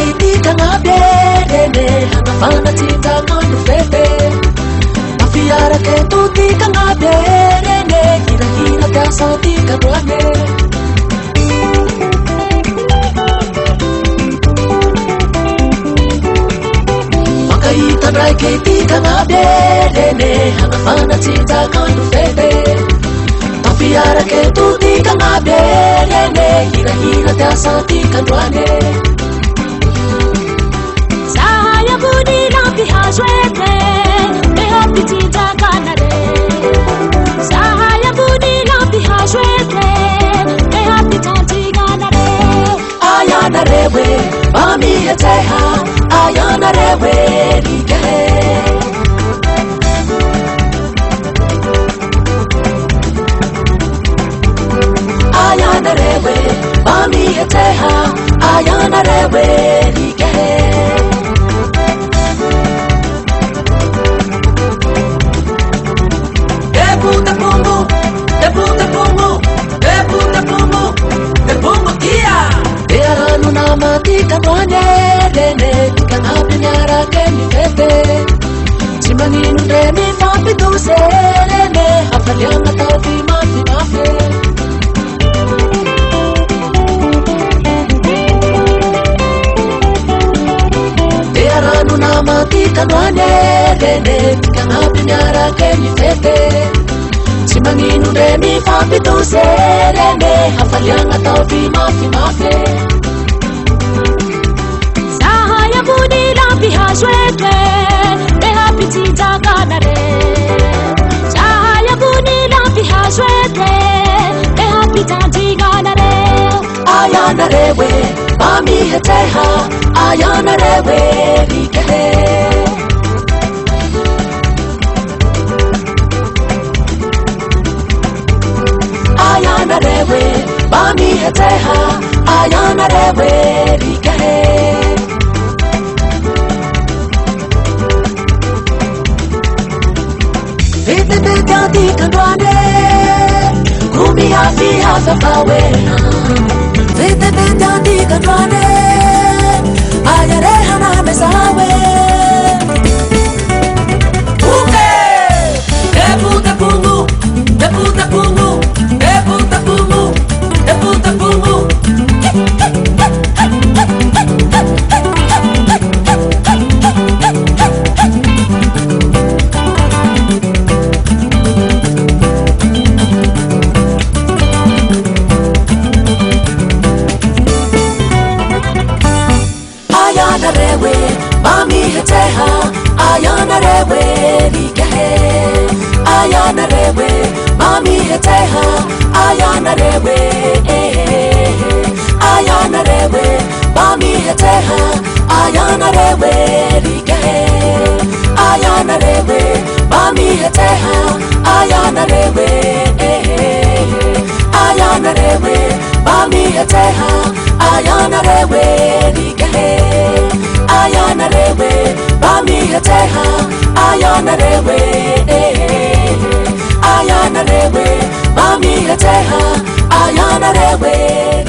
kiti kanga berene hanga fana cinta kandu fefe mafiara ke tuti kanga berene kira-kira kasati karuane makaita brai kiti kanga berene hanga fana cinta kandu fefe mafiara ke tuti kanga berene kira-kira kasati karuane Hashwete, me happy tita kanare. Sahaya budi lampi hashwete, me happy tanti kanare. Ayana rewe, mami heteha, ayana rewe dige. Ayana rewe, mami heteha, ayana rewe dige. Mati kanwane dene kan apinyara keni fete simani nure mi fapi tu serene apalianga tauti mafi mafe Teranu na mati kanwane dene kan apinyara keni fete simani nure mi fapi tu serene apalianga tauti mafi mafe Budi lampi hashwete, me happy tita kanare. Sahaya budi lampi hashwete, me happy tanti kanare. Ayana rewe, mami heteha, ayana rewe rike. Ayana rewe, mami heteha, ayana rewe rike. Tete kanwane kumi hafi hafa pawena Tete kanwane ayare hana mesawe Uke Deputa pungu Deputa pungu Deputa pungu Deputa pungu Ayana rewe, mami heteha, ayana rewe rike. Ayana rewe, mami heteha, ayana rewe. Ayana rewe, mami heteha, ayana rewe rike. Ayana rewe, mami heteha, ayana rewe. Ayana rewe, mami heteha, ayana rewe rike. Ayana rewe, mami heteha, ayana rewe. Ayana rewe, mami heteha, ayana rewe.